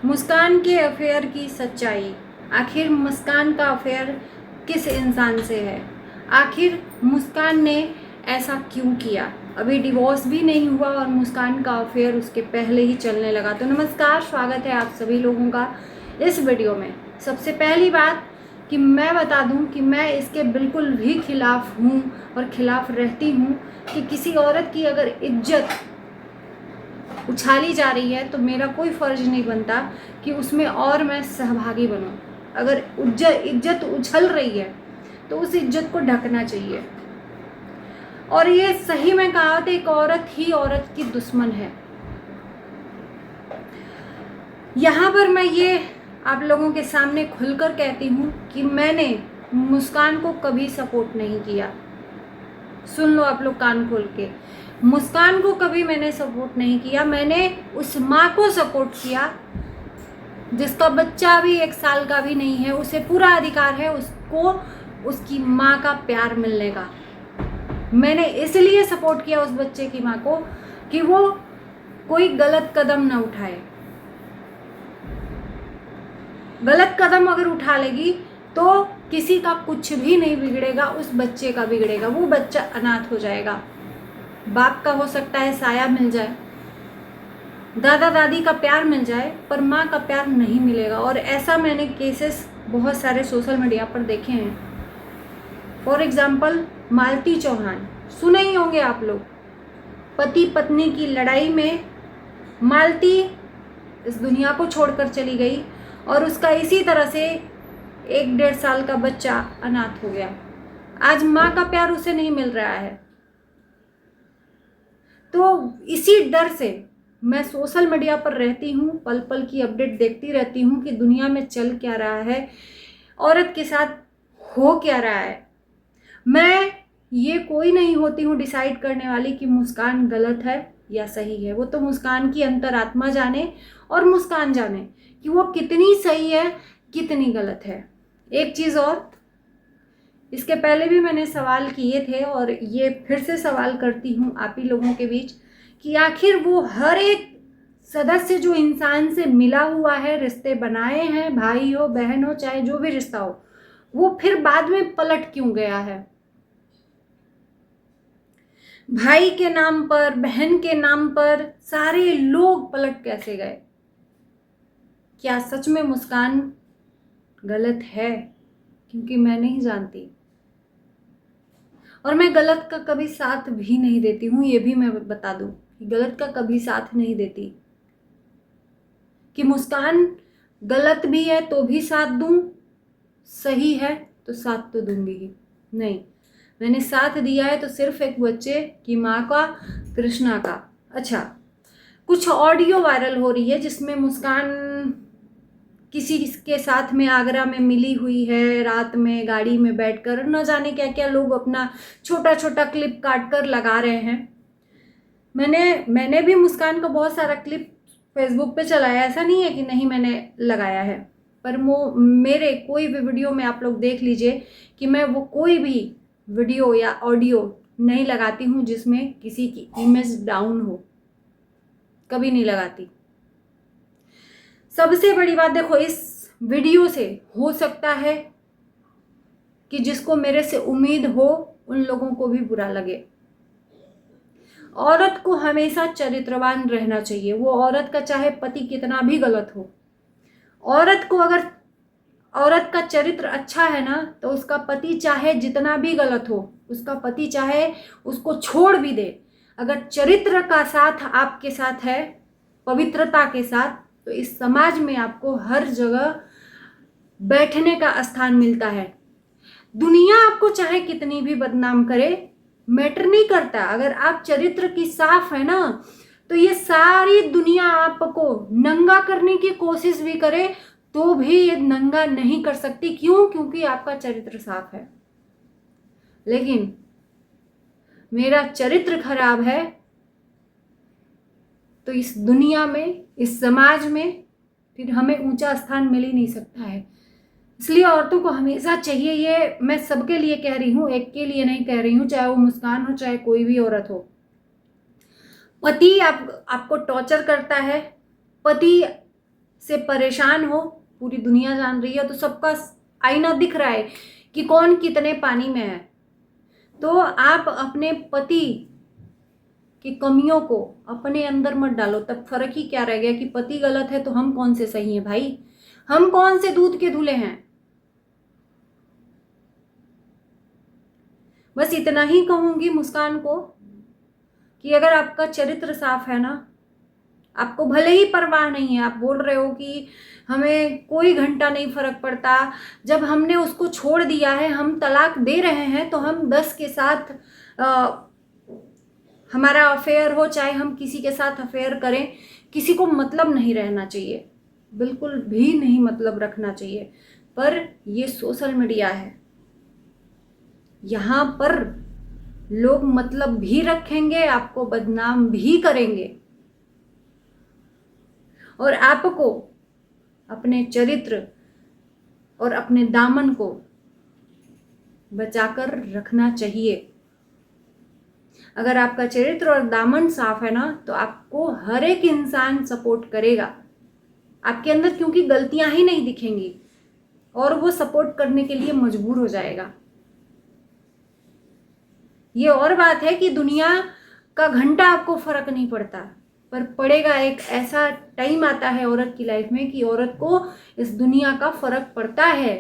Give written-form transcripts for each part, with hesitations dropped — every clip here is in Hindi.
मुस्कान के अफेयर की सच्चाई। आखिर मुस्कान का अफेयर किस इंसान से है? आखिर मुस्कान ने ऐसा क्यों किया? अभी डिवोर्स भी नहीं हुआ और मुस्कान का अफेयर उसके पहले ही चलने लगा। तो नमस्कार, स्वागत है आप सभी लोगों का इस वीडियो में। सबसे पहली बात कि मैं बता दूं कि मैं इसके बिल्कुल भी खिलाफ हूं और खिलाफ रहती हूं कि किसी औरत की अगर इज्जत उछाली जा रही है तो मेरा कोई फर्ज नहीं बनता कि उसमें और मैं सहभागी बनूं। अगर इज्जत उछल रही है तो उस इज्जत को ढकना चाहिए। और ये सही में कहावत, एक औरत ही औरत की दुश्मन है। यहाँ पर मैं ये आप लोगों के सामने खुलकर कहती हूँ कि मैंने मुस्कान को कभी सपोर्ट नहीं किया। सुन लो आप लोग कान खोल के, मुस्कान को कभी मैंने सपोर्ट नहीं किया। मैंने उस माँ को सपोर्ट किया जिसका बच्चा अभी 1 साल का भी नहीं है। उसे पूरा अधिकार है उसको उसकी माँ का प्यार मिलने का। मैंने इसलिए सपोर्ट किया उस बच्चे की माँ को कि वो कोई गलत कदम ना उठाए। गलत कदम अगर उठा लेगी तो किसी का कुछ भी नहीं बिगड़ेगा, उस बच्चे का बिगड़ेगा। वो बच्चा अनाथ हो जाएगा। बाप का हो सकता है साया मिल जाए, दादा दादी का प्यार मिल जाए, पर माँ का प्यार नहीं मिलेगा। और ऐसा मैंने केसेस बहुत सारे सोशल मीडिया पर देखे हैं। फॉर एग्जाम्पल मालती चौहान, सुने ही होंगे आप लोग। पति पत्नी की लड़ाई में मालती इस दुनिया को छोड़कर चली गई और उसका इसी तरह से 1-1.5 साल का बच्चा अनाथ हो गया। आज माँ का प्यार उसे नहीं मिल रहा है। तो इसी डर से मैं सोशल मीडिया पर रहती हूँ, पल पल की अपडेट देखती रहती हूँ कि दुनिया में चल क्या रहा है, औरत के साथ हो क्या रहा है। मैं ये कोई नहीं होती हूँ डिसाइड करने वाली कि मुस्कान गलत है या सही है। वो तो मुस्कान की अंतरात्मा जाने और मुस्कान जाने कि वो कितनी सही है कितनी गलत है। एक चीज़ और, इसके पहले भी मैंने सवाल किए थे और ये फिर से सवाल करती हूँ आप ही लोगों के बीच कि आखिर वो हर एक सदस्य जो इंसान से मिला हुआ है, रिश्ते बनाए हैं, भाई हो बहन हो चाहे जो भी रिश्ता हो, वो फिर बाद में पलट क्यों गया है? भाई के नाम पर, बहन के नाम पर सारे लोग पलट कैसे गए? क्या सच में मुस्कान गलत है? क्योंकि मैं नहीं जानती और मैं गलत का कभी साथ भी नहीं देती हूँ। ये भी मैं बता दूं कि गलत का कभी साथ नहीं देती। कि मुस्कान गलत भी है तो भी साथ दूं, सही है तो साथ तो दूंगी ही नहीं। मैंने साथ दिया है तो सिर्फ एक बच्चे की माँ का, कृष्णा का। अच्छा, कुछ ऑडियो वायरल हो रही है जिसमें मुस्कान किसी के साथ में आगरा में मिली हुई है, रात में गाड़ी में बैठकर, न जाने क्या क्या लोग अपना छोटा छोटा क्लिप काट कर लगा रहे हैं। मैंने भी मुस्कान का बहुत सारा क्लिप फेसबुक पे चलाया, ऐसा नहीं है कि नहीं मैंने लगाया है, पर वो मेरे कोई भी वीडियो में आप लोग देख लीजिए कि मैं वो कोई भी वीडियो या ऑडियो नहीं लगाती हूँ जिसमें किसी की इमेज डाउन हो, कभी नहीं लगाती। सबसे बड़ी बात देखो, इस वीडियो से हो सकता है कि जिसको मेरे से उम्मीद हो उन लोगों को भी बुरा लगे। औरत को हमेशा चरित्रवान रहना चाहिए। वो औरत का चाहे पति कितना भी गलत हो, औरत को अगर औरत का चरित्र अच्छा है ना तो उसका पति चाहे जितना भी गलत हो, उसका पति चाहे उसको छोड़ भी दे, अगर चरित्र का साथ आपके साथ है, पवित्रता के साथ, तो इस समाज में आपको हर जगह बैठने का स्थान मिलता है। दुनिया आपको चाहे कितनी भी बदनाम करे, मैटर नहीं करता। अगर आप चरित्र की साफ है ना तो ये सारी दुनिया आपको नंगा करने की कोशिश भी करे तो भी ये नंगा नहीं कर सकती। क्यों? क्योंकि आपका चरित्र साफ है। लेकिन मेरा चरित्र खराब है तो इस दुनिया में, इस समाज में फिर हमें ऊंचा स्थान मिल ही नहीं सकता है। इसलिए औरतों को हमेशा चाहिए, ये मैं सबके लिए कह रही हूँ, एक के लिए नहीं कह रही हूँ, चाहे वो मुस्कान हो चाहे कोई भी औरत हो। पति आपको टॉर्चर करता है, पति से परेशान हो, पूरी दुनिया जान रही है, तो सबका आईना दिख रहा है कि कौन कितने पानी में है। तो आप अपने पति की कमियों को अपने अंदर मत डालो, तब फर्क ही क्या रह गया कि पति गलत है तो हम कौन से सही हैं भाई, हम कौन से दूध के धुले हैं। बस इतना ही कहूंगी मुस्कान को कि अगर आपका चरित्र साफ है ना, आपको भले ही परवाह नहीं है, आप बोल रहे हो कि हमें कोई घंटा नहीं फर्क पड़ता, जब हमने उसको छोड़ दिया है, हम तलाक दे रहे हैं, तो हम 10 के साथ हमारा अफेयर हो, चाहे हम किसी के साथ अफेयर करें, किसी को मतलब नहीं रहना चाहिए, बिल्कुल भी नहीं मतलब रखना चाहिए। पर ये सोशल मीडिया है, यहाँ पर लोग मतलब भी रखेंगे, आपको बदनाम भी करेंगे, और आपको अपने चरित्र और अपने दामन को बचाकर रखना चाहिए। अगर आपका चरित्र और दामन साफ है ना, तो आपको हर एक इंसान सपोर्ट करेगा आपके अंदर, क्योंकि गलतियां ही नहीं दिखेंगी और वो सपोर्ट करने के लिए मजबूर हो जाएगा। ये और बात है कि दुनिया का घंटा आपको फर्क नहीं पड़ता, पर पड़ेगा, एक ऐसा टाइम आता है औरत की लाइफ में कि औरत को इस दुनिया का फर्क पड़ता है।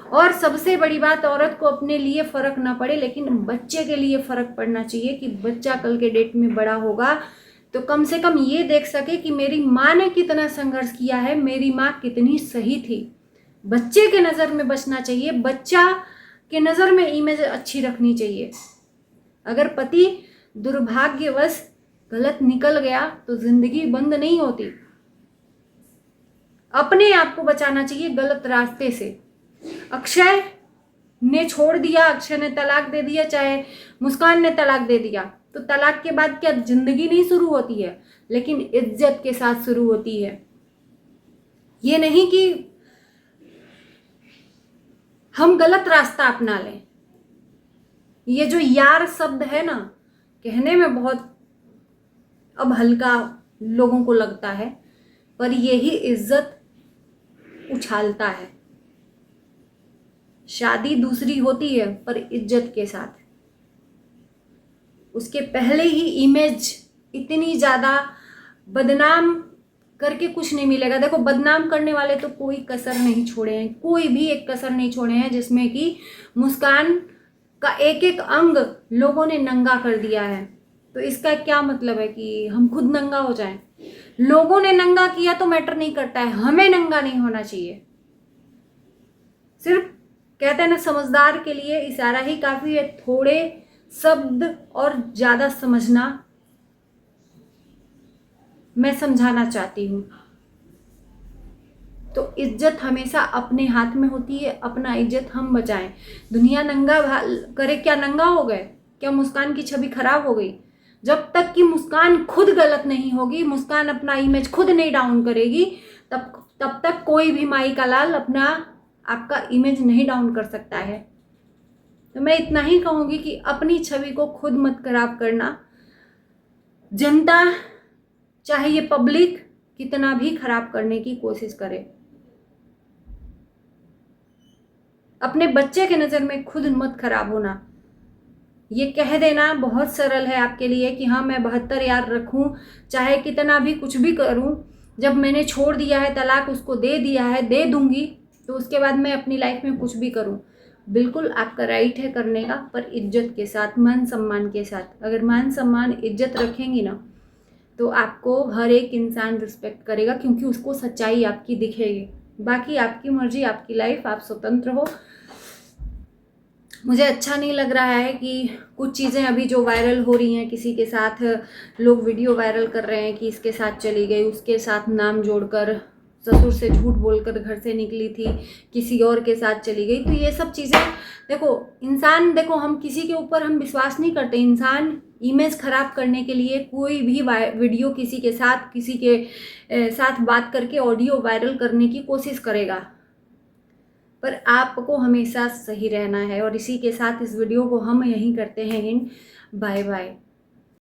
और सबसे बड़ी बात, औरत को अपने लिए फर्क ना पड़े, लेकिन बच्चे के लिए फर्क पड़ना चाहिए कि बच्चा कल के डेट में बड़ा होगा तो कम से कम ये देख सके कि मेरी माँ ने कितना संघर्ष किया है, मेरी माँ कितनी सही थी। बच्चे के नज़र में बचना चाहिए, बच्चा के नज़र में इमेज अच्छी रखनी चाहिए। अगर पति दुर्भाग्यवश गलत निकल गया तो जिंदगी बंद नहीं होती, अपने आप को बचाना चाहिए गलत रास्ते से। अक्षय ने छोड़ दिया, अक्षय ने तलाक दे दिया, चाहे मुस्कान ने तलाक दे दिया, तो तलाक के बाद क्या जिंदगी नहीं शुरू होती है, लेकिन इज्जत के साथ शुरू होती है। ये नहीं कि हम गलत रास्ता अपना लें। ये जो यार शब्द है ना, कहने में बहुत अब हल्का लोगों को लगता है, पर यही इज्जत उछालता है। शादी दूसरी होती है, पर इज्जत के साथ। उसके पहले ही इमेज इतनी ज़्यादा बदनाम करके कुछ नहीं मिलेगा। देखो, बदनाम करने वाले तो कोई कसर नहीं छोड़े हैं, कोई भी एक कसर नहीं छोड़े हैं, जिसमें कि मुस्कान का एक एक अंग लोगों ने नंगा कर दिया है। तो इसका क्या मतलब है कि हम खुद नंगा हो जाएं? लोगों ने नंगा किया तो मैटर नहीं करता है, हमें नंगा नहीं होना चाहिए। सिर्फ कहते हैं ना, समझदार के लिए इशारा ही काफ़ी है, थोड़े शब्द और ज़्यादा समझना मैं समझाना चाहती हूँ। तो इज्जत हमेशा अपने हाथ में होती है, अपना इज्जत हम बचाएं। दुनिया नंगा करे, क्या नंगा हो गए? क्या मुस्कान की छवि खराब हो गई? जब तक कि मुस्कान खुद गलत नहीं होगी, मुस्कान अपना इमेज खुद नहीं डाउन करेगी, तब तक कोई भी माई का लाल अपना आपका इमेज नहीं डाउन कर सकता है। तो मैं इतना ही कहूँगी कि अपनी छवि को खुद मत खराब करना। जनता चाहे ये पब्लिक कितना भी खराब करने की कोशिश करे, अपने बच्चे के नज़र में खुद मत खराब होना। ये कह देना बहुत सरल है आपके लिए कि हाँ, मैं 72 यार रखूं, चाहे कितना भी कुछ भी करूं, जब मैंने छोड़ दिया है, तलाक उसको दे दिया है, दे दूंगी, तो उसके बाद मैं अपनी लाइफ में कुछ भी करूं। बिल्कुल आपका राइट है करने का, पर इज्जत के साथ, मान सम्मान के साथ। अगर मान सम्मान इज्जत रखेंगी ना, तो आपको हर एक इंसान रिस्पेक्ट करेगा, क्योंकि उसको सच्चाई आपकी दिखेगी। बाकी आपकी मर्जी, आपकी लाइफ, आप स्वतंत्र हो। मुझे अच्छा नहीं लग रहा है कि कुछ चीज़ें अभी जो वायरल हो रही हैं, किसी के साथ लोग वीडियो वायरल कर रहे हैं कि इसके साथ चली गई, उसके साथ नाम जोड़कर, ससुर से झूठ बोलकर घर से निकली थी, किसी और के साथ चली गई। तो ये सब चीज़ें, देखो इंसान, देखो हम किसी के ऊपर हम विश्वास नहीं करते। इंसान इमेज खराब करने के लिए कोई भी वीडियो किसी के साथ बात करके ऑडियो वायरल करने की कोशिश करेगा, पर आपको हमेशा सही रहना है। और इसी के साथ इस वीडियो को हम यहीं करते हैं एंड। Bye bye.